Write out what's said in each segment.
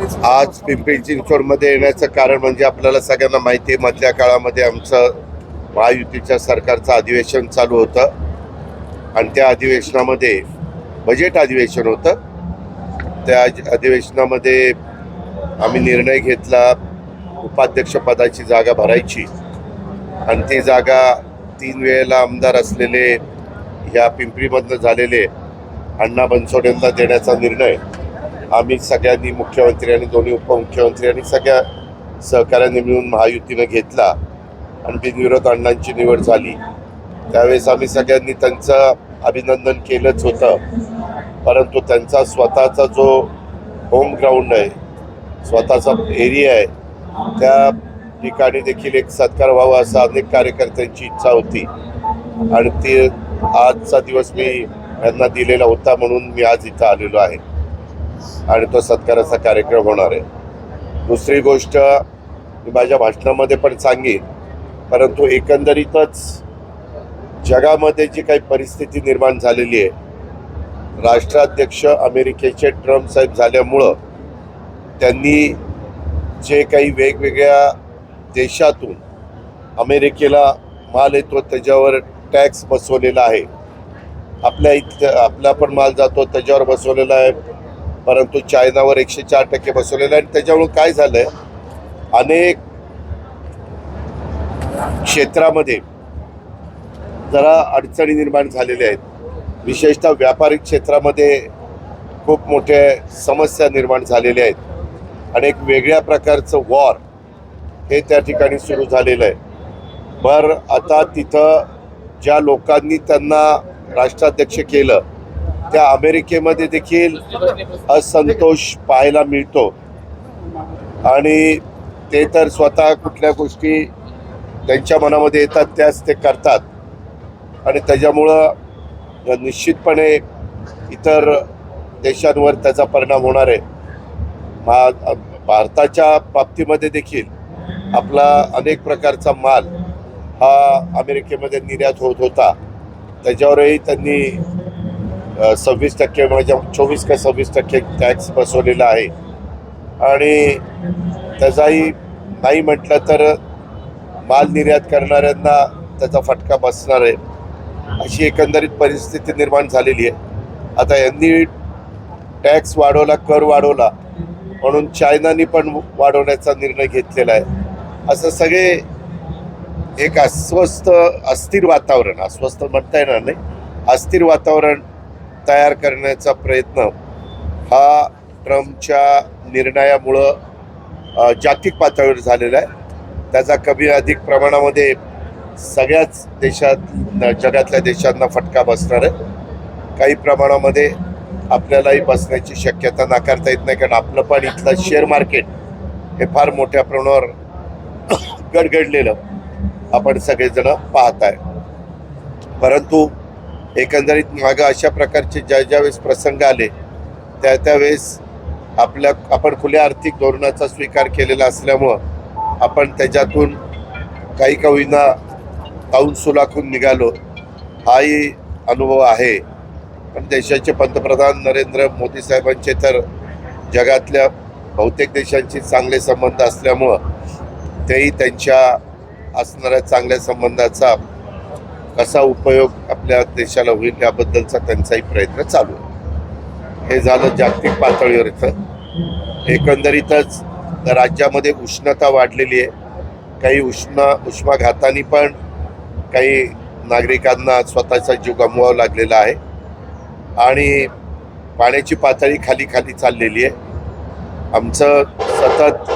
आज पिंपरी चिंचवडमध्ये येण्याचं कारण म्हणजे आपल्याला सगळ्यांना माहिती आहे, मधल्या काळामध्ये आमचं महायुतीच्या सरकारचं अधिवेशन चालू होतं आणि त्या अधिवेशनामध्ये बजेट अधिवेशन होतं. त्या अधिवेशनामध्ये आम्ही निर्णय घेतला उपाध्यक्षपदाची जागा भरायची आणि ती जागा 3 वेळेला आमदार असलेले ह्या पिंपरीमधनं झालेले अण्णा बनसोडेंना देण्याचा निर्णय आम्ही सगळ्यांनी, मुख्यमंत्री आणि दोन्ही उपमुख्यमंत्री आणि सगळ्या सहकार्यांनी मिळून महायुतीनं घेतला आणि बिनविरोध अण्णांची निवड झाली. त्यावेळेस आम्ही सगळ्यांनी त्यांचं अभिनंदन केलंच होतं, परंतु त्यांचा स्वतःचा जो होम ग्राउंड आहे, स्वतःचा एरिया आहे, त्या ठिकाणी देखील एक सत्कार व्हावा असं अनेक कार्यकर्त्यांची इच्छा होती आणि ती आजचा दिवस मी यांना दिलेला होता, म्हणून मी आज इथं आलेलो आहे आणि तो सत्काराचा कार्यक्रम होणार आहे. दुसरी गोष्ट मी माझ्या भाषणामध्ये पण सांगेन, परंतु एकंदरीतच जगामध्ये जी काही परिस्थिती निर्माण झालेली आहे, राष्ट्राध्यक्ष अमेरिकेचे ट्रम्प साहेब झाल्यामुळं त्यांनी जे काही वेगवेगळ्या देशातून अमेरिकेला माल येतो त्याच्यावर टॅक्स बसवलेला आहे. आपला पण माल जातो त्याच्यावर बसवलेला आहे, परंतु चायनावर 104% बसवलेला आहे. आणि त्याच्यामुळे काय झालंय, अनेक क्षेत्रामध्ये जरा अडचणी निर्माण झालेल्या आहेत. विशेषतः व्यापारिक क्षेत्रामध्ये खूप मोठ्या समस्या निर्माण झालेल्या आहेत आणि एक वेगळ्या प्रकारचं वॉर हे त्या ठिकाणी सुरू झालेलं आहे. आता तिथं ज्या लोकांनी त्यांना राष्ट्राध्यक्ष केलं त्या अमेरिकेमध्ये देखील असंतोष पाहायला मिळतो आणि ते तर स्वतः कुठल्या गोष्टी त्यांच्या मनामध्ये येतात त्याच ते करतात आणि त्याच्यामुळं निश्चितपणे इतर देशांवर त्याचा परिणाम होणार आहे. भारताच्या बाबतीमध्ये देखील आपला अनेक प्रकारचा माल हा अमेरिकेमध्ये निर्यात होत होता, त्याच्यावरही त्यांनी 26% म्हणजे 24 का 26% टॅक्स बसवलेला आहे आणि त्याचाही नाही म्हटलं तर माल निर्यात करणाऱ्यांना त्याचा फटका बसणार आहे. अशी एकंदरीत परिस्थिती निर्माण झालेली आहे. आता यांनी टॅक्स वाढवला, कर वाढवला, म्हणून चायनानी पण वाढवण्याचा निर्णय घेतलेला आहे. असं सगळे एक अस्थिर वातावरण, अस्वस्थ म्हणता येणार नाही, अस्थिर वातावरण तयार करण्याचा प्रयत्न हा ट्रम्पच्या निर्णयामुळं जागतिक पातळीवर झालेला आहे. त्याचा कमी अधिक प्रमाणामध्ये सगळ्याच जगातल्या देशांना फटका बसणार आहे. काही प्रमाणामध्ये आपल्यालाही बसण्याची शक्यता नाकारता येत नाही, कारण आपलं पण इथलं शेअर मार्केट हे फार मोठ्या प्रमाणावर गडगडलेलं आपण सगळेजण पाहत आहे. परंतु एकंदरीत मागं अशा प्रकारचे ज्यावेळेस प्रसंग आले त्यावेळेस आपण खुल्या आर्थिक धोरणाचा स्वीकार केलेला असल्यामुळं आपण त्याच्यातून काही का होईना ताऊन सुलाखून निघालो, हाही अनुभव आहे. पण देशाचे पंतप्रधान नरेंद्र मोदी साहेबांचे तर जगातल्या बहुतेक देशांशी चांगले संबंध असल्यामुळं तेही त्यांच्या असणाऱ्या चांगल्या संबंधाचा कसा उपयोग आपल्या देशाला होईल याबद्दलचा त्यांचाही प्रयत्न चालू आहे. हे झालं जागतिक पातळीवरचं. एकंदरीतच राज्यामध्ये उष्णता वाढलेली आहे. काही उष्माघाताने पण काही नागरिकांना स्वतःचा जीव गमवावा लागलेला आहे आणि पाण्याची पातळी खाली चाललेली आहे. आमचं सतत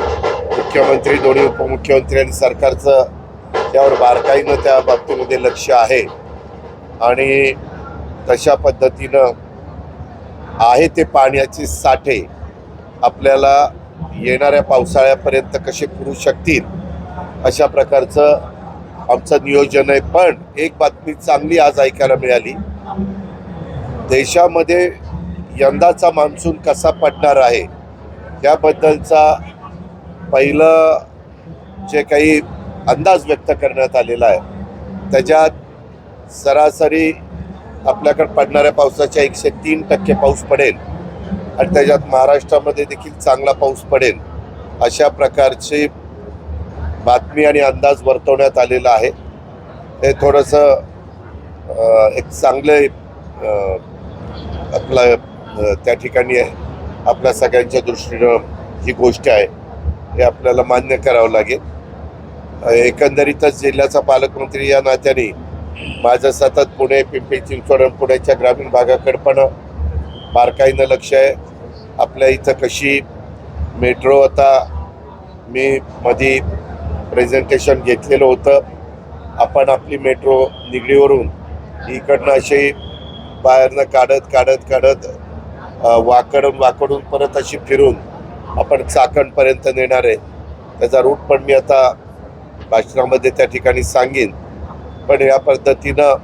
मुख्यमंत्री, दोन्ही उपमुख्यमंत्री आणि सरकारचं त्यावर बारकाईनं त्या बाबतीमध्ये लक्ष आहे आणि तशा पद्धतीनं आहे ते पाण्याचे साठे आपल्याला येणाऱ्या पावसाळ्यापर्यंत कसे पुरू शकतील अशा प्रकारचं आमचं नियोजन आहे. पण एक बातमी चांगली आज ऐकायला मिळाली, देशामध्ये यंदाचा मान्सून कसा पडणार आहे त्याबद्दलचा पहिलं जे काही अंदाज व्यक्त करण्यात आलेला आहे त्याच्यात सरासरी आपल्याकडे पडणाऱ्या पावसाच्या 103% पाऊस पडेल आणि त्याच्यात महाराष्ट्रामध्ये देखील चांगला पाऊस पडेल अशा प्रकारची बातमी आणि अंदाज वर्तवण्यात आलेला आहे. हे थोडंसं एक चांगलं आपलं त्या ठिकाणी आपल्या सगळ्यांच्या दृष्टीनं ही गोष्ट आहे, हे आपल्याला मान्य करावं लागेल. एकंदरीतच जिल्ह्याचा पालकमंत्री या नात्याने माझं सतत पुणे, पिंपरी चिंचवड, पुण्याच्या ग्रामीण भागाकडे पण बारकाईनं लक्ष आहे. आपल्या इथं कशी मेट्रो, आता मी मध्ये प्रेझेंटेशन घेतलेलं होतं, आपण आपली मेट्रो निगडीवरून इकडनं अशी बाहेरनं काढत वाकडून परत अशी फिरून आपण चाकणपर्यंत नेणार आहे. त्याचा रूट पण मी आता भाषणामध्ये त्या ठिकाणी सांगेन. पण या पद्धतीनं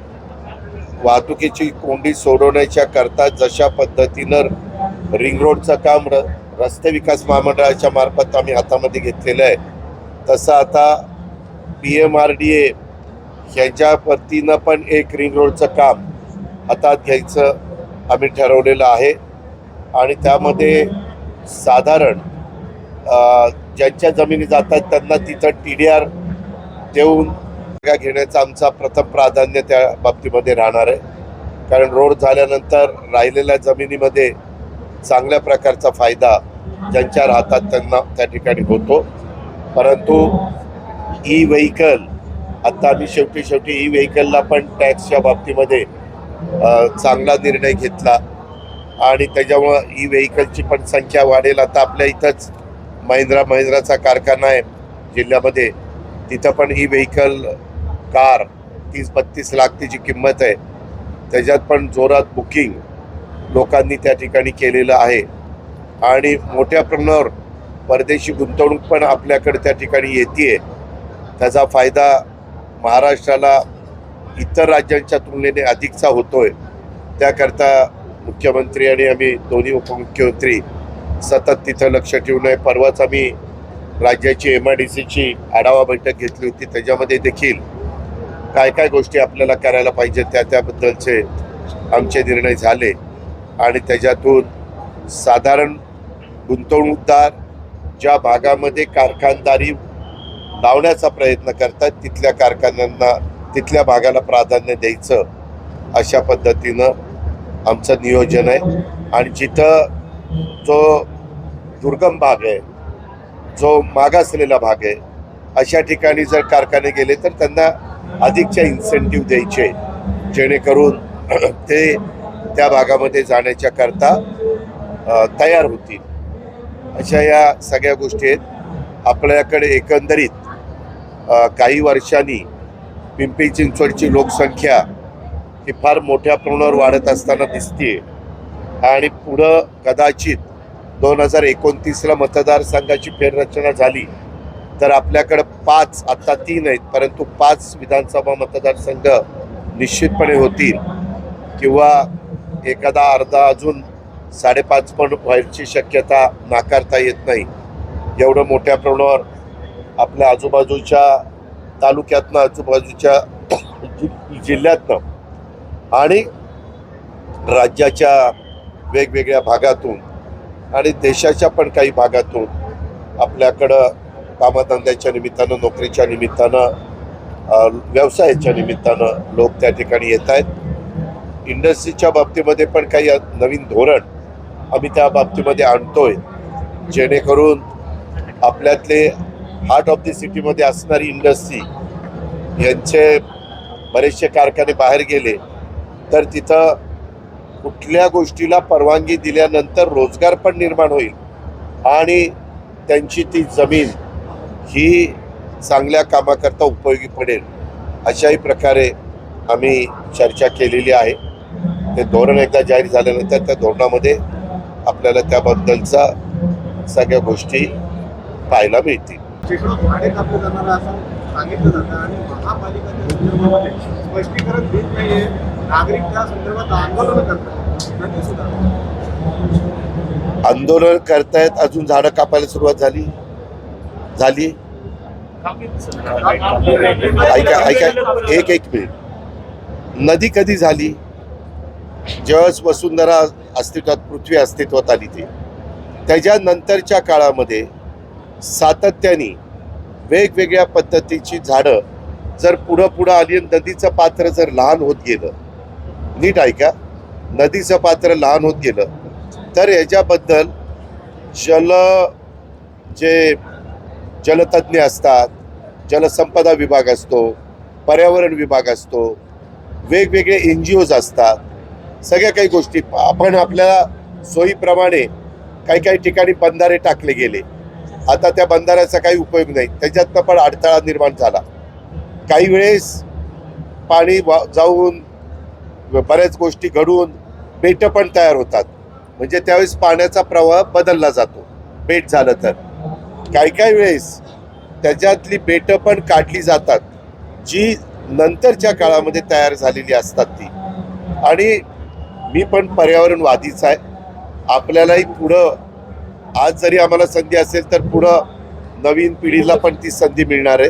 वाहतुकीची कोंडी सोडवण्याच्या करता जशा पद्धतीनं रिंग रोडचं काम रस्ते विकास महामंडळाच्या मार्फत आम्ही हातामध्ये घेतलेलं आहे, तसं आता PMRDA ह्याच्या वतीनं पण एक रिंग रोडचं काम हातात घ्यायचं आम्ही ठरवलेलं आहे. आणि त्यामध्ये साधारण ज्यांच्या जमिनी जातात त्यांना तिथं TDR देऊन घेण्याचं आमचा प्रथम प्राधान्य त्या बाबतीमध्ये राहणार आहे. कारण रोड झाल्यानंतर राहिलेल्या जमिनीमध्ये चांगल्या प्रकारचा फायदा ज्यांच्या राहतात त्यांना त्या ठिकाणी होतो. परंतु ई-व्हेकल आता आम्ही शेवटी ई-व्हेकलला पण टॅक्सच्या बाबतीमध्ये चांगला निर्णय घेतला आणि त्याच्यामुळं ई-व्हेकलची पण संख्या वाढेल. आता आपल्या इथंच महिंद्राचा कारखाना आहे जिल्ह्यामध्ये, तिथं पण ई-व्हेकल कार 30-32 लाख त्याची किंमत आहे. त्याच्यात पण जोरात बुकिंग लोकांनी त्या ठिकाणी केलेलं आहे आणि मोठ्या प्रमाणावर परदेशी गुंतवणूक पण आपल्याकडे त्या ठिकाणी येते. त्याचा फायदा महाराष्ट्राला इतर राज्यांच्या तुलनेने अधिकचा होतोय. त्याकरता मुख्यमंत्री आणि आम्ही दोन्ही उपमुख्यमंत्री सतत तिथं लक्ष ठेवून आहे. परवाच आम्ही राज्याची MIDCची आढावा बैठक घेतली होती, त्याच्यामध्ये देखील काय गोष्टी आपल्याला करायला पाहिजे त्याबद्दलचे आमचे निर्णय झाले आणि त्याच्यातून साधारण गुंतवणूकदार ज्या भागामध्ये कारखानदारी लावण्याचा प्रयत्न करतात तिथल्या कारखान्यांना तिथल्या भागाला प्राधान्य द्यायचं अशा पद्धतीनं आमचं नियोजन आहे. आणि जिथं जो दुर्गम भाग आहे, जो मागासलेला भाग आहे, अशा ठिकाणी जर कारखाने गेले तर त्यांना अधिकच्या इन्सेंटिव्ह द्यायचे, जेणेकरून ते त्या भागामध्ये जाण्याच्या करता तयार होतील. अशा या सगळ्या गोष्टी आहेत. आपल्याकडे एकंदरीत काही वर्षांनी पिंपरी चिंचवडची लोकसंख्या ही फार मोठ्या प्रमाणावर वाढत असताना दिसते आणि पुढं कदाचित 2029ला मतदारसंघाची फेररचना झाली तर आपल्याकडं 5, आत्ता 3 आहेत, परंतु 5 विधानसभा मतदारसंघ निश्चितपणे होतील किंवा एखादा अर्धा अजून 5.5 पण व्हायची शक्यता नाकारता येत नाही. एवढं मोठ्या प्रमाणावर आपल्या आजूबाजूच्या तालुक्यातनं, आजूबाजूच्या जिल्ह्यातनं आणि राज्याच्या वेगवेगळ्या भागातून आणि देशाच्या पण काही भागातून आपल्याकडं कामधंद्याच्या निमित्तानं, नोकरीच्या निमित्तानं, व्यवसायाच्या निमित्तानं लोक त्या ठिकाणी येत आहेत. इंडस्ट्रीच्या बाबतीमध्ये पण काही नवीन धोरण आम्ही त्या बाबतीमध्ये आणतोय, जेणेकरून आपल्यातले हार्ट ऑफ द सिटीमध्ये असणारी इंडस्ट्री यांचे बरेचसे कारखाने बाहेर गेले तर तिथं कुठल्या गोष्टीला परवानगी दिल्यानंतर रोजगार पण निर्माण होईल आणि त्यांची ती जमीन ही चांगल्या कामाकरता उपयोगी पडेल. अशाही प्रकारे आम्ही चर्चा केलेली आहे. ते धोरण एकदा जाहीर झाल्यानंतर त्या धोरणामध्ये आपल्याला त्याबद्दलचा सगळ्या गोष्टी पाहायला मिळतील. भाडे कापले जाणार असं सांगितलं जातं आणि महापालिकेच्या संदर्भामध्ये स्पष्टीकरण देत नाहीये. नागरिक त्या संदर्भात आंदोलन करतात. आंदोलन करतायत, अजून झाडं कापायला सुरुवात झाली. ऐका एक मिनिट, नदी कधी झाली? ज्यावेळेस वसुंधरा अस्तित्वात, पृथ्वी अस्तित्वात आली ती, त्याच्यानंतरच्या काळामध्ये सातत्याने वेगवेगळ्या पद्धतीची झाडं जर पुढं आली आणि नदीचं पात्र जर लहान होत गेलं, नीट ऐका, नदीचं पात्र लहान होत गेलं तर याच्याबद्दल जे जलतज्ञ असतात, जलसंपदा विभाग असतो, पर्यावरण विभाग असतो, वेगवेगळे NGOज असतात, सगळ्या काही गोष्टी आपण आपल्या सोयीप्रमाणे काही ठिकाणी बंधारे टाकले गेले. आता त्या बंधाऱ्याचा काही उपयोग नाही, त्याच्यातनं पण अडथळा निर्माण झाला. काही वेळेस पाणी जाऊन बऱ्याच गोष्टी घडून बेटं पण तयार होतात, म्हणजे त्यावेळेस पाण्याचा प्रवाह बदलला जातो बेट झालं तर. काही वेळेस त्याच्यातली बेटं पण काढली जातात जी नंतरच्या काळामध्ये तयार झालेली असतात ती. आणि मी पण पर्यावरणवादीच आहे. आपल्यालाही पुढं आज जरी आम्हाला संधी असेल तर पुढं नवीन पिढीला पण ती संधी मिळणार आहे.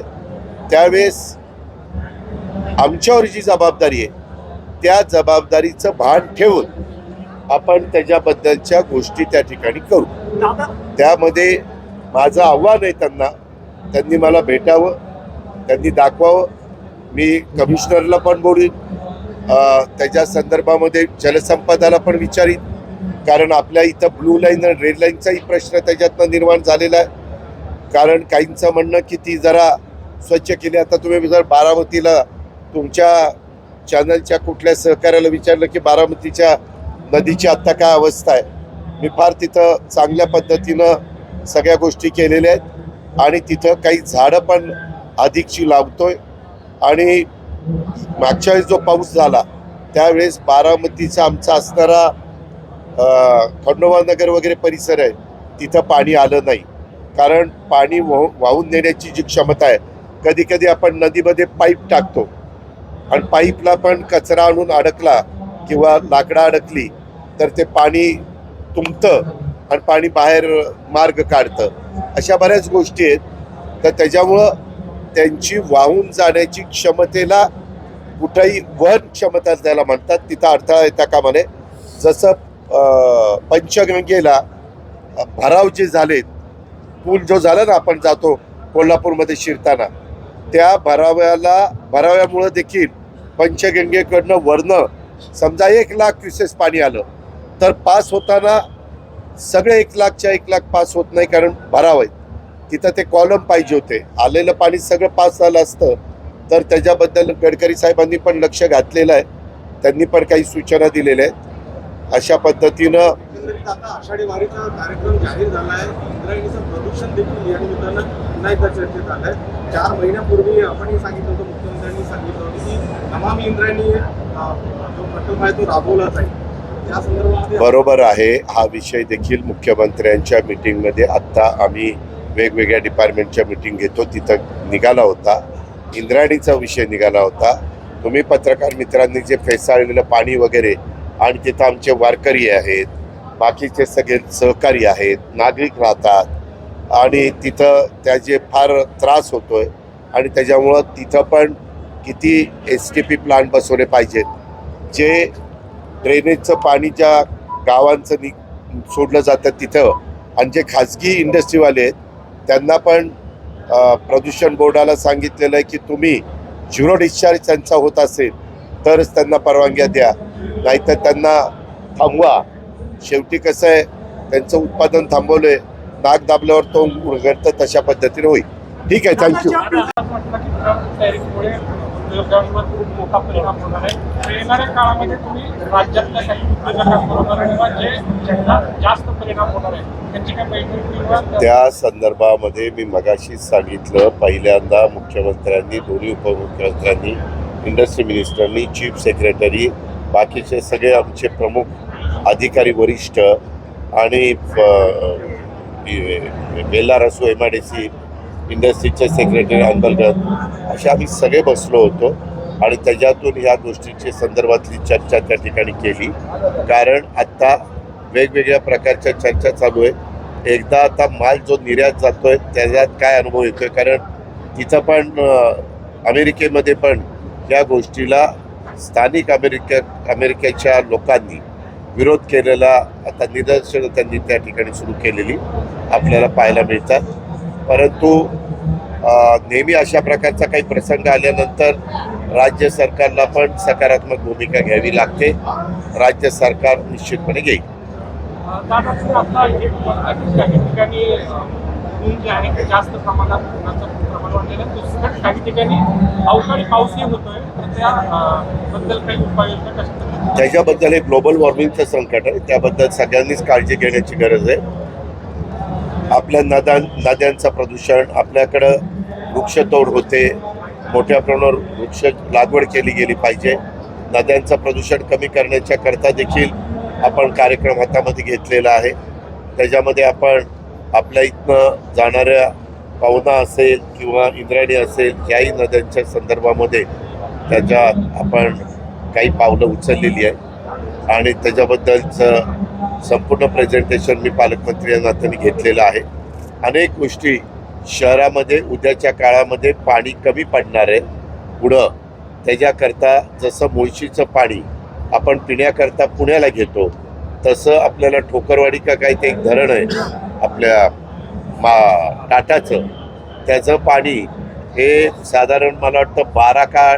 त्यावेळेस आमच्यावर जी जबाबदारी आहे त्या जबाबदारीचं भान ठेवून आपण त्याच्याबद्दलच्या गोष्टी त्या ठिकाणी करू. त्यामध्ये माझं आव्हान आहे त्यांनी मला भेटावं, त्यांनी दाखवावं. मी कमिशनरला पण बोलीन, त्याच्या संदर्भामध्ये जलसंपदाला पण विचारीन, कारण आपल्या इथं ब्लू लाईन आणि रेड लाईनचाही प्रश्न त्याच्यातनं निर्माण झालेला आहे. कारण काहींचं म्हणणं की ती जरा स्वच्छ केली. आता तुम्ही जर बारामतीला तुमच्या चॅनलच्या कुठल्या सहकार्याला विचारलं की बारामतीच्या नदीची आत्ता काय अवस्था आहे, मी फार तिथं चांगल्या पद्धतीनं सगळ्या गोष्टी केलेल्या आहेत आणि तिथं काही झाडं पण अधिकची लावतोय. आणि मागच्या वेळेस जो पाऊस झाला त्यावेळेस बारामतीचा आमचा असणारा खंडोबा नगर वगैरे परिसर आहे, तिथं पाणी आलं नाही. कारण पाणी वाहून नेण्याची जी क्षमता आहे, कधी कधी आपण नदीमध्ये पाईप टाकतो आणि पाईपला पण कचरा आणून अडकला किंवा लाकडं अडकली तर ते पाणी तुंबतं आणि पाणी बाहेर मार्ग काढतं. अशा बऱ्याच गोष्टी आहेत. तर त्याच्यामुळं त्यांची वाहून जाण्याची क्षमतेला कुठंही वहन क्षमता त्याला म्हणतात, तिथं अडथळा येता कामा नये. जसं पंचगंगेला भराव जे झालेत, पूल जो झाला ना आपण जातो कोल्हापूरमध्ये शिरताना, त्या भराव्यामुळं देखील पंचगंगेकडनं वरनं समजा 1,00,000 क्युसेस पाणी आलं तर पास होताना सगळे 1,00,000च्या 1,00,000 पास होत नाही, कारण भराव आहेत. तिथं ते कॉलम पाहिजे होते. आलेलं पाणी सगळं पास झालं असतं तर त्याच्याबद्दल गडकरी साहेबांनी पण लक्ष घातलेलं आहे, त्यांनी पण काही सूचना दिलेल्या आहेत. अशा पद्धतीनं आता आषाढी वारीचा कार्यक्रम जाहीर झाला आहे. इंद्रायणीचं प्रदूषण देखील या निमित्तानं पुन्हा एकदा चर्चेत आलं आहे. 4 महिन्यापूर्वी आपणही सांगितलं होतं, मुख्यमंत्र्यांनी सांगितलं होतं की नमामि इंद्रायणी जो प्रकल्प आहे तो राबवला जाईल. या संदर्भामध्ये बरोबर आहे. हा विषय देखील मुख्यमंत्र्यांच्या मीटिंगमध्ये आत्ता आम्ही वेगवेगळ्या डिपार्टमेंटच्या मीटिंग घेतो तिथं निघाला होता. इंद्रायणीचा विषय निघाला होता. तुम्ही पत्रकार मित्रांनी जे फेसाळलेलं पाणी वगैरे, आणि तिथं आमचे वारकरी आहेत, बाकीचे सगळे सहकारी आहेत, नागरिक राहतात आणि तिथं त्याचे फार त्रास होतोय. आणि त्याच्यामुळं तिथं पण किती STP प्लांट बसवले पाहिजेत. जे ड्रेनेजचं पाणी ज्या गावांचं सोडलं जातं तिथं, आणि जे खाजगी इंडस्ट्रीवाले आहेत त्यांना पण प्रदूषण बोर्डाला सांगितलेलं आहे की तुम्ही 0 डिस्चार्ज त्यांचा होत असेल तरच त्यांना परवानग्या द्या, नाहीतर त्यांना थांबवा. शेवटी कसं आहे, त्यांचं उत्पादन थांबवलंय, नाक दाबल्यावर तो उघडतं, तशा पद्धतीने होईल. ठीक आहे, थँक्यू. खूप मोठा परिणाम होणार आहे. येणाऱ्या काळामध्ये तुम्ही राज्यातल्या काही घटकांबरोबर जे जगात जास्त परिणाम होणार आहे त्यांची काय बैठक त्या संदर्भामध्ये मी मगाशीच सांगितलं. पहिल्यांदा मुख्यमंत्र्यांनी, दोन्ही उपमुख्यमंत्र्यांनी, इंडस्ट्री मिनिस्टरनी, चीफ सेक्रेटरी, बाकीचे सगळे आमचे प्रमुख अधिकारी वरिष्ठ आणि बेल्लार असो, MIDC इंडस्ट्रीचे सेक्रेटरी अंबलगत, असे आम्ही सगळे बसलो होतो आणि त्याच्यातून ह्या गोष्टीच्या संदर्भातली चर्चा त्या ठिकाणी केली. कारण आत्ता वेगवेगळ्या प्रकारच्या चर्चा चालू आहे. एकदा आता माल जो निर्यात जातोय त्याच्यात काय अनुभव येतोय, कारण तिथं पण अमेरिकेमध्ये पण या गोष्टीला स्थानिक अमेरिकेच्या लोकांनी विरोध केलेला आता निदर्शनं त्यांनी त्या ठिकाणी सुरू केलेली आपल्याला पाहायला मिळतात. परंतु नेहमी अशा प्रकारचा काही प्रसंग आल्यानंतर राज्य सरकारला पण सकारात्मक भूमिका घ्यावी लागते. राज्य सरकार निश्चितपणे घेईल. दादा तुम्ही आता काही ठिकाणी ऊन जे आहे ते जास्त प्रमाणात उन्हाचं प्रमाण वाढलेलं आहे. दुसऱ्या काही ठिकाणी अवकाळी पाऊसही होतोय, तर त्याबद्दल काही उपाययोजना कशा पद्धतीने? त्याच्याबद्दल हे ग्लोबल वॉर्मिंगचं संकट आहे, त्याबद्दल सगळ्यांनीच काळजी घेण्याची गरज आहे. आपल्या नद्यांचं प्रदूषण, आपल्याकडं वृक्षतोड होते, मोठ्या प्रमाणावर वृक्ष लागवड केली गेली पाहिजे. नद्यांचं प्रदूषण कमी करण्याच्या करता देखील आपण कार्यक्रम हातामध्ये घेतलेला आहे. त्याच्यामध्ये आपण आपल्या इथनं जाणाऱ्या पवना असेल किंवा इंद्रायणी असेल याही नद्यांच्या संदर्भामध्ये त्याच्यात आपण काही पावलं उचललेली आहे आणि त्याच्याबद्दलचं संपूर्ण प्रेझेंटेशन मी पालकमंत्री या नात्याने घेतलेलं आहे. अनेक गोष्टी शहरामध्ये उद्याच्या काळामध्ये पाणी कमी पडणार आहे पुढं. त्याच्याकरता जसं मुळशीचं पाणी आपण पिण्याकरता पुण्याला घेतो, तसं आपल्याला ठोकरवाडी का काही ते एक धरण आहे आपल्या टाटाचं, त्याचं पाणी हे साधारण मला वाटतं 12 का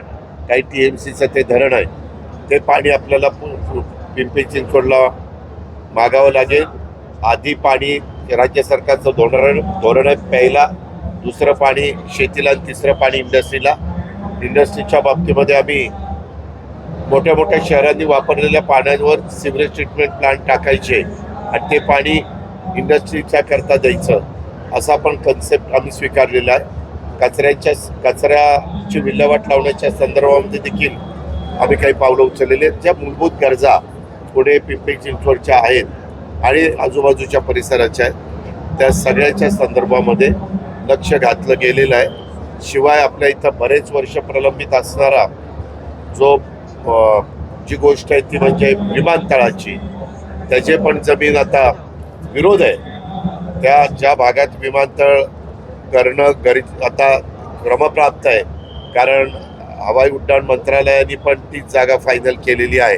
काही TMCचं ते धरण आहे. ते पाणी आपल्याला पिंपरी चिंचवडला मागावं लागेल. आधी पाणी राज्य सरकारचं धोरण आहे प्यायला, दुसरं पाणी शेतीला आणि तिसरं पाणी इंडस्ट्रीला. इंडस्ट्रीच्या बाबतीमध्ये आम्ही मोठ्या मोठ्या शहरांनी वापरलेल्या पाण्यावर सिवरेज ट्रीटमेंट प्लांट टाकायचे आणि ते पाणी इंडस्ट्रीच्या करता द्यायचं, असा पण कन्सेप्ट आम्ही स्वीकारलेला आहे. कचऱ्याची विल्हेवाट लावण्याच्या संदर्भामध्ये देखील आम्ही काही पावलं उचललेली आहेत. ज्या मूलभूत गरजा पुणे पिंपरी चिंचवडच्या आहेत आणि आजूबाजूच्या परिसराच्या आहेत, त्या सगळ्याच्या संदर्भामध्ये लक्ष घातलं गेलेलं आहे. शिवाय आपल्या इथं बरेच वर्ष प्रलंबित असणारा जी गोष्ट आहे ती म्हणजे विमानतळाची, त्याचे पण जमीन आता विरोध आहे. त्या ज्या भागात विमानतळ करणं आता क्रमप्राप्त आहे, कारण हवाई उड्डाण मंत्रालयाने पण तीच जागा फायनल केलेली आहे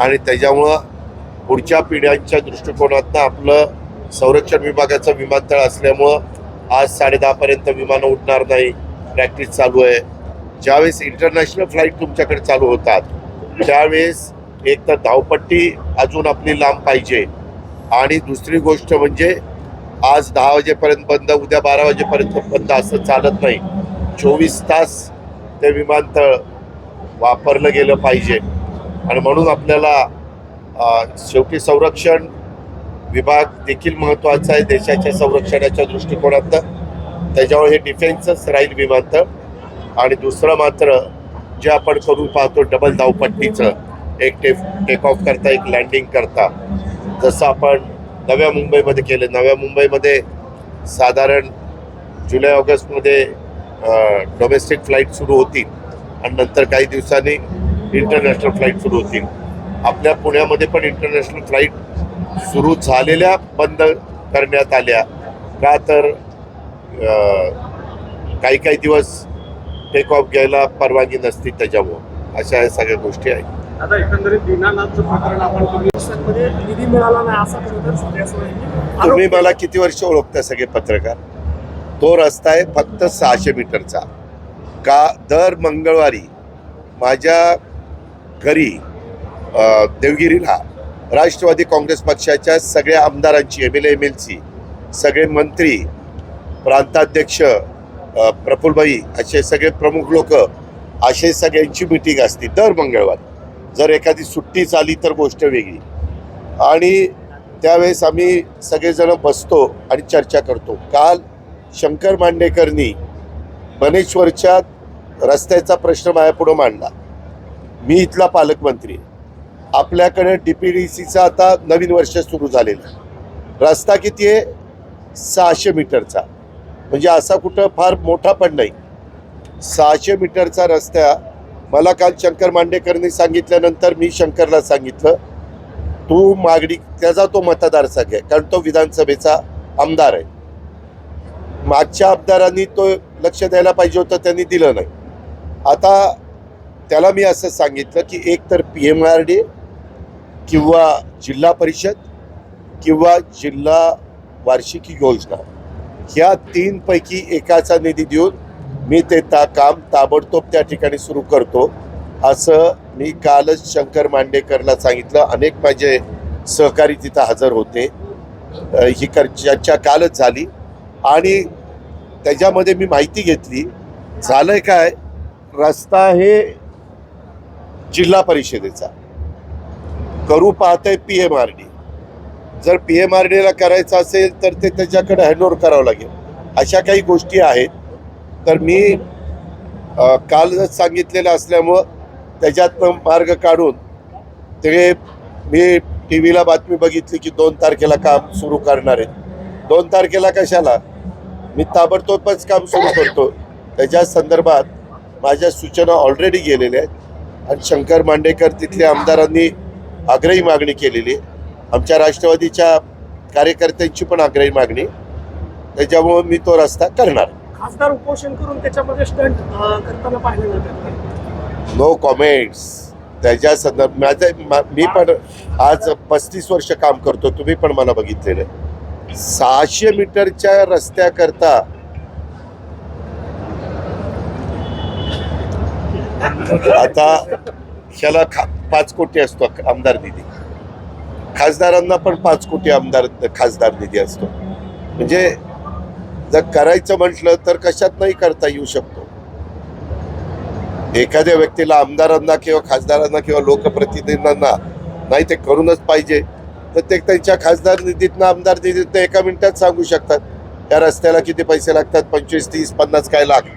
आणि त्याच्यामुळं पुढच्या पिढ्यांच्या दृष्टिकोनातनं आपलं संरक्षण विभागाचं विमानतळ असल्यामुळं आज 10:30पर्यंत विमानं उडणार नाही, प्रॅक्टिस चालू आहे. ज्यावेळेस इंटरनॅशनल फ्लाईट तुमच्याकडे चालू होतात त्यावेळेस एक तर धावपट्टी अजून आपली लांब पाहिजे आणि दुसरी गोष्ट म्हणजे आज 10 वाजेपर्यंत बंद, उद्या 12 वाजेपर्यंत बंद असं चालत नाही. 24 तास ते विमानतळ वापरलं गेलं पाहिजे आणि म्हणून आपल्याला शेवटी संरक्षण विभाग देखील महत्त्वाचा आहे देशाच्या संरक्षणाच्या दृष्टिकोनातनं. त्याच्यावर हे डिफेन्सच राहील विमानतळ. आणि दुसरं मात्र जे आपण करून पाहतो डबल धावपट्टीचं, एक टेक ऑफ करता एक लँडिंग करता, जसं आपण नव्या मुंबईमध्ये केलं. नव्या मुंबईमध्ये साधारण जुलै ऑगस्टमध्ये डोमेस्टिक फ्लाईट सुरू होतील आणि नंतर काही दिवसांनी इंटरनॅशनल फ्लाईट सुरू होतील. आपल्या पुण्यामध्ये पण इंटरनॅशनल फ्लाईट सुरू झालेल्या बंद करण्यात आल्या का, तर काही दिवस टेक ऑफ घ्यायला परवानगी नसती, त्याच्यामुळं अशा सगळ्या गोष्टी आहेत. आता एकंदरीत दीनानाथचं प्रकरण आपण मध्ये निधी मिळाला नाही असा खरं तुम्ही मला किती वर्ष ओळखता सगळे पत्रकार. तो रस्ता आहे फक्त 600 मीटरचा. का दर मंगळवारी माझ्या घरी देवगिरीला राष्ट्रवादी काँग्रेस पक्षाच्या सगळ्या आमदारांची MLA MLC सगळे मंत्री, प्रांताध्यक्ष, प्रफुल्लभाई असे सगळे प्रमुख लोक, असे सगळ्यांची मीटिंग असते दर मंगळवारी. जर एखादी सुट्टी झाली तर गोष्ट वेगळी. आणि त्यावेळेस आम्ही सगळेजण बसतो आणि चर्चा करतो. काल शंकर मांडेकरनी बनेश्वरच्या रस्त्याचा प्रश्न माझ्यापुढं मांडला. मी इथला पालकमंत्री, आपल्याकडे DPDCचा आता नवीन वर्ष सुरू झालेलं आहे. रस्ता किती आहे? 600 मीटरचा. म्हणजे असा कुठं फार मोठा पण नाही. 600 मीटरचा रस्ता मला काल शंकर मांडेकरनी सांगितल्यानंतर मी शंकरला सांगितलं, तू मागणी, त्याचा तो मतदारसंघ आहे कारण तो विधानसभेचा आमदार आहे. मागच्या आमदारांनी तो लक्ष द्यायला पाहिजे होतं, त्यांनी दिलं नाही. आता त्याला मी असं सांगितलं की एक तर PMRD किंवा जिल्हा परिषद किंवा जिल्हा वार्षिक योजना ह्या 3 पैकी एकाचा निधी देऊन मी ते काम ताबडतोब त्या ठिकाणी सुरू करतो असं मी कालच शंकर मांडेकरला सांगितलं. अनेक माझे सहकारी तिथं हजर होते. ही चर्चा कालच झाली आणि त्याच्यामध्ये मी माहिती घेतली. झालंय काय, रस्ता हे जिल्हा परिषदेचा करू पाहतंय PMRD. जर PMRDला करायचं असेल तर ते त्याच्याकडे हँडओव्हर करावं लागेल. अशा काही गोष्टी आहेत. तर मी कालच सांगितलेलं असल्यामुळं त्याच्यातनं मार्ग काढून ते मी TV ला बातमी बघितली की 2 तारखेला काम सुरू करणार आहेत. 2 तारखेला कशाला, मी ताबडतोबच काम सुरू करतो. त्याच्या संदर्भात माझ्या सूचना ऑलरेडी गेलेल्या आहेत आणि शंकर मांडेकर तिथल्या आमदारांनी आग्रही मागणी केलेली आहे. आमच्या राष्ट्रवादीच्या कार्यकर्त्यांची पण आग्रही मागणी. त्याच्यामुळे मी तो रस्ता करणार. खासदार उपोषण करून त्याच्यामध्ये स्टंट करताना पाहिलं जातं. No comments. त्याच्या संदर्भात मी पण आज 35 वर्ष काम करतो. तुम्ही पण मला बघितलेलं आहे. 600 मीटरच्या रस्त्याकरता आता ह्याला 5 कोटी असतो आमदार निधी. खासदारांना पण 5 कोटी खासदार निधी असतो. म्हणजे जर करायचं म्हटलं तर कशात नाही करता येऊ शकतो. एखाद्या व्यक्तीला, आमदारांना किंवा खासदारांना किंवा लोकप्रतिनिधींना नाही ते करूनच पाहिजे तर ते त्यांच्या खासदार निधीतनं, आमदार निधीतनं 1 मिनिटात सांगू शकतात त्या रस्त्याला किती पैसे लागतात. 25, 30, 50 काय लाख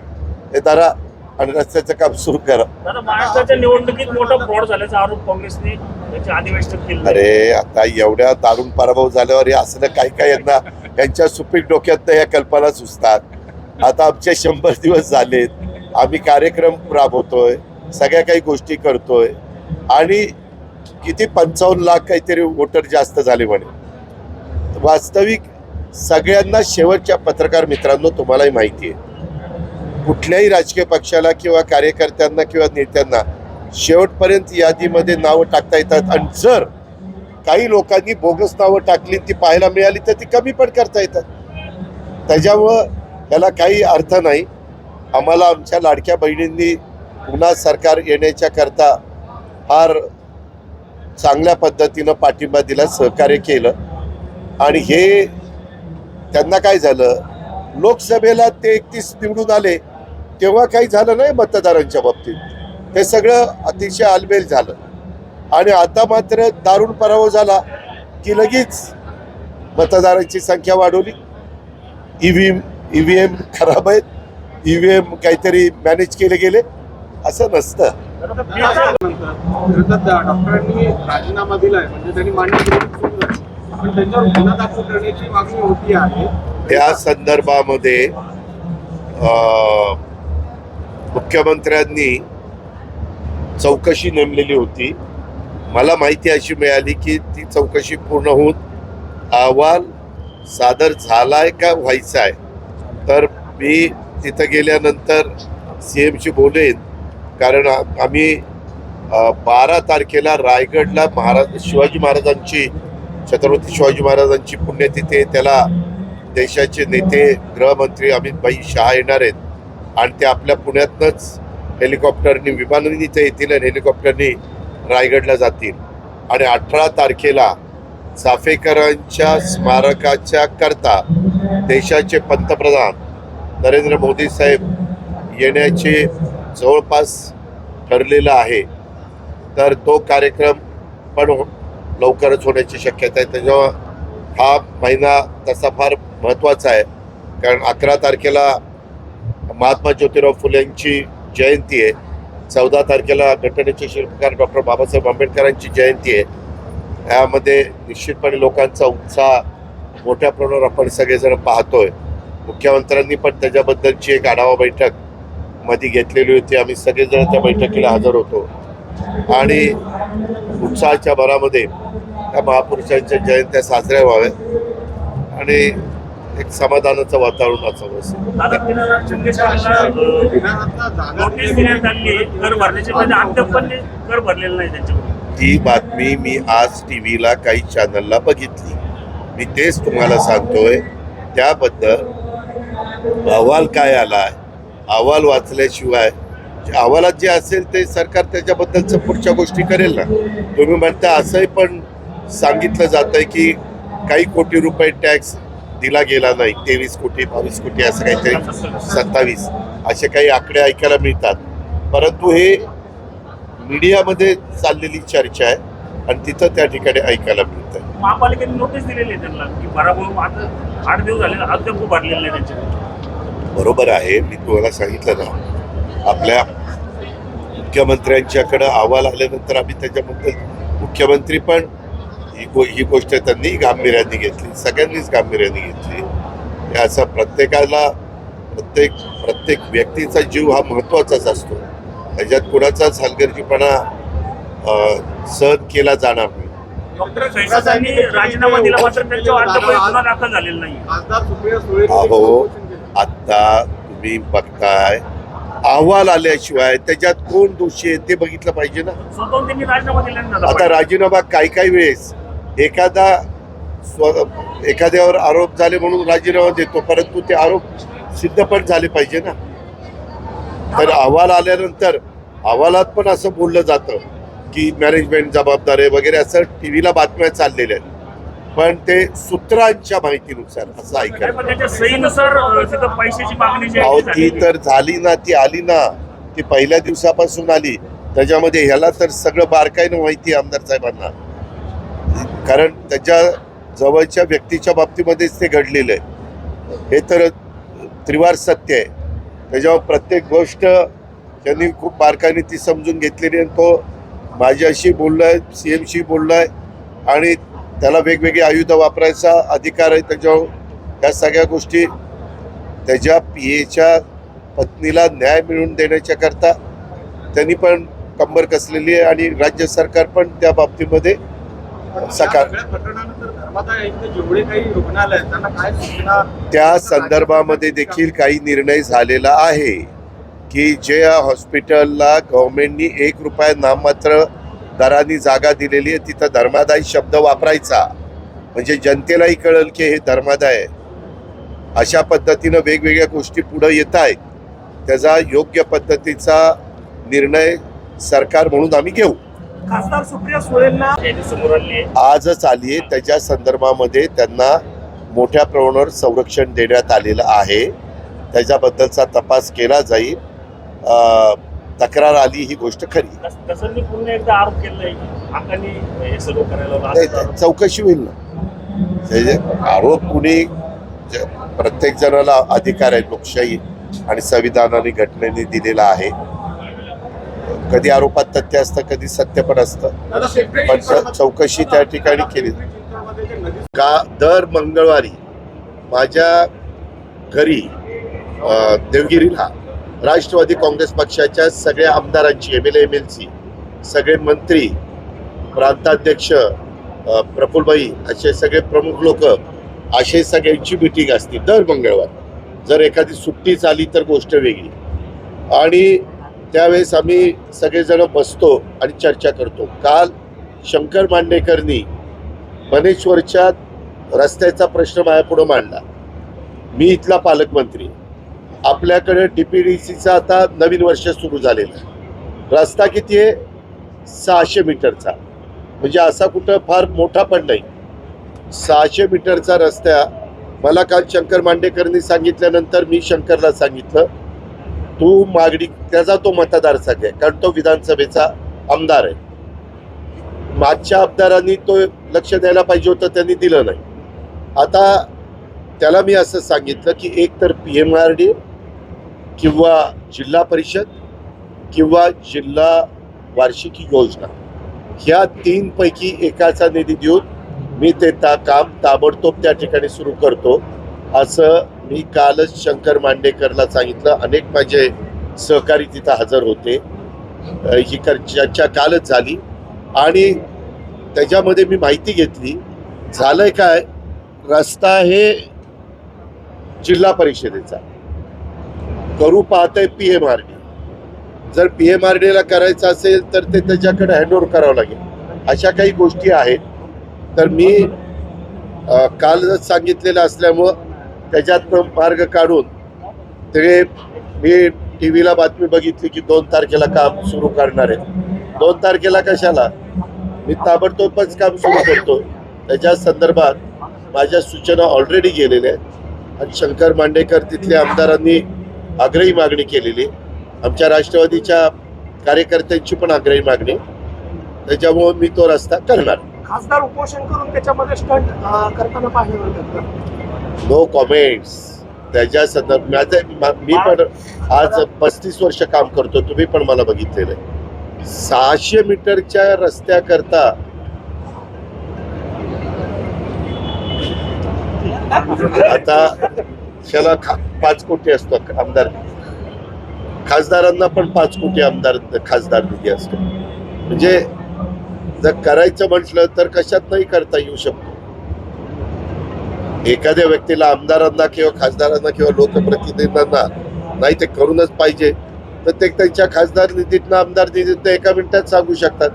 हे धरा आणि रस्त्याचं काम सुरू करा. महाराष्ट्राच्या निवडणुकीत मोठा फ्रॉड झाल्याचा आरोप काँग्रेसने अधिवेशनात केला. अरे आता एवढ्या दारुण पराभव झाल्यावर हे असलं काय काय यांच्या सुपीक डोक्यात या कल्पना सुचतात. आता आमचे 100 दिवस झालेत. आम्ही कार्यक्रम राबवतोय, सगळ्या काही गोष्टी करतोय आणि किती 55 लाख काहीतरी वोटर जास्त झाले म्हणे. वास्तविक सगळ्यांना, शेवटच्या पत्रकार मित्रांनो तुम्हालाही माहिती आहे, कुठल्याही राजकीय पक्षाला किंवा कार्यकर्त्यांना किंवा नेत्यांना शेवटपर्यंत यादीमध्ये नावं टाकता येतात आणि जर काही लोकांनी बोगस नावं टाकली ती पाहायला मिळाली तर ती कमी पण करता येतात. त्याच्यामुळं त्याला काही अर्थ नाही. आम्हाला आमच्या लाडक्या बहिणींनी पुन्हा सरकार येण्याच्या करता फार चांगल्या पद्धतीनं पाठिंबा दिला, सहकार्य केलं आणि हे त्यांना काय झालं, लोकसभेला ते 31 निवडून आले तेव्हा काही झालं नाही मतदारांच्या बाबतीत. ते सगळं अतिशय आलबेल झालं आणि आता मात्र दारुण पराभव झाला की लगेच मतदारांची संख्या वाढवली. ईव्हीएम खराब आहेत, ईव्हीएम काहीतरी मॅनेज केले गेले, असं नसतं. डॉक्टरांनी राजीनामा दिलाय म्हणजे त्यांनी मान्य केली, पण त्यांच्यावर गुन्हा दाखल करण्याची मागणी होती आहे. त्या संदर्भामध्ये मुख्यमंत्र्यांनी चौकशी नेमलेली होती. मला माहिती अशी मिळाली की ती चौकशी पूर्ण होऊन अहवाल सादर झालाय का व्हायचा आहे. तर मी तिथं गेल्यानंतर CMशी बोलेन, कारण आम्ही 12 तारखेला रायगडला शिवाजी महाराजांची, छत्रपती शिवाजी महाराजांची पुण्यतिथी. त्याला देशाचे नेते, गृहमंत्री अमित भाई शहा येणार आहेत आणि ते आपल्या पुण्यातनंच हेलिकॉप्टरनी, विमानाने इथे येतील आणि हेलिकॉप्टरनी रायगडला जातील. आणि 18 तारखेला चाफेकरांच्या स्मारकाच्या करता देशाचे पंतप्रधान नरेंद्र मोदी साहेब येण्याचे जवळपास ठरलेलं आहे. तर तो कार्यक्रम पण लवकरच होण्याची शक्यता आहे. त्याच्यामुळं हा महिना तसा फार महत्त्वाचा आहे, कारण 11 तारखेला महात्मा ज्योतिराव फुले यांची जयंती आहे, 14 तारखेला घटनेचे शिल्पकार डॉक्टर बाबासाहेब आंबेडकरांची जयंती आहे. यामध्ये निश्चितपणे लोकांचा उत्साह मोठ्या प्रमाणावर आपण सगळेजण पाहतोय. मुख्यमंत्र्यांनी पण त्याच्याबद्दलची एक आढावा बैठक मध्ये घेतलेली होती. आम्ही सगळेजण त्या बैठकीला हजर होतो आणि उत्साहाच्या भरामध्ये त्या महापुरुषांच्या जयंत्या साजऱ्या व्हाव्यात आणि एक समाधानाचं वातावरण असावं असं. दादा विनायक शिंदेसाहेबांना विधानातला जागा नोटीस देण्यात आली आहे कर भरण्याची, म्हणजे अद्याप पण ते कर भरलेलं नाही त्यांच्याकडून. ती बातमी मी आज टीव्हीला काही चॅनलला बघितली. मी तेच तुम्हाला सांगतोय. त्याबद्दल अहवाल काय आलाय, अहवाल वाचल्याशिवाय अहवालात जे असेल ते सरकार त्याच्याबद्दलचं पुढच्या गोष्टी करेल ना. तुम्ही म्हणता असंही पण सांगितलं जातंय की काही कोटी रुपये टॅक्स दिला गेला नाही, 23 कोटी 22 कोटी असं काहीतरी 27 असे काही आकडे ऐकायला मिळतात. परंतु हे मीडियामध्ये चाललेली चर्चा आहे आणि तिथं त्या ठिकाणी ऐकायला मिळतं. महापालिकेने नोटीस दिलेली आहे त्यांना की भरा म्हणून. आता 8 दिवस झाले अद्याप भरलेलं नाही त्यांच्याकडून. बरोबर आहे. मी तुम्हाला सांगितलं ना, आपल्या मुख्यमंत्र्यांच्याकडं अहवाल आल्यानंतर आम्ही त्याच्याबद्दल मुख्यमंत्री पण ही गोष्ट त्यांनी गांभीर्याने घेतली, सगळ्यांनीच गांभीर्याने घेतली. हे असं प्रत्येकाला प्रत्येक व्यक्तीचा जीव हा महत्त्वाचाच असतो. त्याच्यात कुणाचाच हलगर्जीपणा सहन केला जाणार नाही. डॉक्टर फैसासांनी राजीनामा दिला, मात्र त्यांच्यावर अद्याप गुन्हा दाखल झालेला नाही. खासदार सुप्रिया सुळे अहो, आता तुम्ही बघताय अहवाल आल्याशिवाय त्याच्यात कोण दोषी आहे ते बघितलं पाहिजे ना. स्वतःहून त्यांनी राजीनामा दिला नाही. आता राजीनामा काही वेळेस एखाद्यावर आरोप झाले म्हणून राजीनामा देतो, परंतु ते आरोप सिद्ध पण झाले पाहिजे ना. तर अहवाल आल्यानंतर अहवालात पण असं बोललं जातं की मॅनेजमेंट जबाबदार आहे वगैरे, असं टीव्हीला बातम्या चाललेल्या आहेत. पण ते सूत्रांच्या माहितीनुसार असं ऐकायला. त्याच्या सहीनुसार तिथं पैशाची मागणी जी अहो, आहे ती तर झाली ना, ती आली ना, ती पहिल्या दिवसापासून आली. त्याच्यामध्ये ह्याला तर सगळं बारकाईनं माहिती आहे आमदार साहेबांना, कारण त्याच्या जवळच्या व्यक्तीच्या बाबतीमध्येच ते घडलेलं आहे. हे तर त्रिवार सत्य आहे. त्याच्यावर प्रत्येक गोष्ट त्यांनी खूप बारकाईने ती समजून घेतलेली आहे. तो माझ्याशी बोललाय, CMशी बोललाय आणि त्याला वेगवेगळी आयुधं वापरायचा अधिकार आहे. त्याच्यावर ह्या सगळ्या गोष्टी त्याच्या PAच्या पत्नीला न्याय मिळवून देण्याच्या करता त्यांनी पण कंबर कसलेली आहे आणि राज्य सरकार पण त्या बाबतीमध्ये सकाळ. प्रकरणानंतर धर्मादाय जेवढे काही रुग्णालय आहेत त्यांना काय सूचना, त्या संदर्भामध्ये देखील काही निर्णय झालेला आहे की जे हॉस्पिटलला गव्हर्नमेंटनी 1 रुपया नाममात्र दराने जागा दिलेली आहे तिथं धर्मादाय शब्द वापरायचा, म्हणजे जनतेलाही कळेल की हे धर्मादाय आहे. अशा पद्धतीनं वेगवेगळ्या गोष्टी पुढे येत आहेत. त्याचा योग्य पद्धतीचा निर्णय सरकार म्हणून आम्ही घेऊ. खासदार सुप्रिया सुळेंना समोर आली आहे, आजच आली आहे. त्याच्या संदर्भामध्ये त्यांना मोठ्या प्रमाणावर संरक्षण देण्यात आलेलं आहे. त्याच्याबद्दलचा तपास केला जाईल. तक्रार आली ही गोष्ट खरी. तसं मी पुन्हा एकदा आरोप केलाय की हाताने हे सगळं करायला नाही, चौकशी होईल ना. आरोप कुणी प्रत्येक जणाला अधिकार आहे. लोकशाही आणि संविधानाने घटनेने दिलेला आहे. कधी आरोपात तथ्य असतं, कधी सत्य पण असतं, पण चौकशी त्या ठिकाणी केली. का दर मंगळवारी माझ्या घरी देवगिरीला राष्ट्रवादी काँग्रेस पक्षाच्या सगळ्या आमदारांची, MLA MLC सगळे मंत्री, प्रांताध्यक्ष प्रफुल्लभाई असे सगळे प्रमुख लोक असे सगळ्यांची मीटिंग असते दर मंगळवारी. जर एखादी सुट्टी झाली तर गोष्ट वेगळी. आणि त्यावेळेस आम्ही सगळेजण बसतो आणि चर्चा करतो. काल शंकर मांडेकरनी मनेश्वरच्या रस्त्याचा प्रश्न माझ्यापुढं मांडला. मी इथला पालकमंत्री. आपल्याकडे DPDCचा आता नवीन वर्ष सुरू झालेलं आहे. रस्ता किती आहे? 600 मीटरचा, म्हणजे असा कुठं फार मोठा पण नाही. 600 मीटरचा रस्ता मला काल शंकर मांडेकरनी सांगितल्यानंतर मी शंकरला सांगितलं, तू मागणी, त्याचा तो मतदारसंघ आहे कारण तो विधानसभेचा आमदार आहे. मागच्या आमदारांनी तो लक्ष द्यायला पाहिजे होतं, त्यांनी दिलं नाही. आता त्याला मी असं सांगितलं की एक तर PMRD किंवा जिल्हा परिषद किंवा जिल्हा वार्षिक योजना, ह्या 3 पैकी एकाचा निधी देऊन मी ते काम ताबडतोब त्या ठिकाणी सुरू करतो, असं मी कालच शंकर मांडेकरला सांगितलं. अनेक माझे सहकारी तिथं हजर होते. ही चर्चा कालच झाली आणि त्याच्यामध्ये मी माहिती घेतली. झालंय काय, रस्ता हे जिल्हा परिषदेचा करू पाहतंय PMRD. जर PMRD ला करायचं असेल तर ते त्याच्याकडे हँडओव्हर करावं लागेल. अशा काही गोष्टी आहेत. तर मी कालच सांगितलेलं असल्यामुळं त्याच्यातनं मार्ग काढून ते मी TV ला बातमी बघितली की 2 तारखेला काम सुरू करणार आहे. 2 तारखेला कशाला? मी ताबडतोबच काम सुरू करतो. त्याच्या संदर्भात माझ्या सूचना ऑलरेडी गेलेल्या आहेत आणि शंकर मांडेकर तिथल्या आमदारांनी आग्रही मागणी केलेली. आमच्या राष्ट्रवादीच्या कार्यकर्त्यांची पण आग्रही मागणी. त्याच्यामुळे मी तो रस्ता करणार. खासदार उपोषण करून त्याच्यामध्ये स्टंट करताना पाहिलं. No comments. त्याच्या संदर्भात मी पण आज 35 वर्ष काम करतो. तुम्ही पण मला बघितलेलं आहे. 600 मीटरच्या रस्त्याकरता आता त्याला 5 कोटी असतो आमदार. खासदारांना पण 5 कोटी खासदार निधी असतो. म्हणजे जर करायचं म्हटलं तर कशात नाही करता येऊ शकतो. एखाद्या व्यक्तीला आमदारांना किंवा खासदारांना किंवा लोकप्रतिनिधींना नाही ते करूनच पाहिजे तर ते त्यांच्या खासदार निधीतनं आमदार निधीतनं एका मिनिटात सांगू शकतात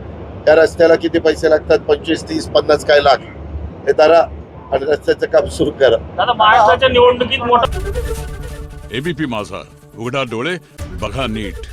त्या रस्त्याला किती पैसे लागतात. 25, 30, 50 काय लाख हे धरा आणि रस्त्याचं काम सुरू करा. दादा महाराष्ट्राच्या निवडणुकीत मोठा ABP माझा, उघडा डोळे बघा नीट.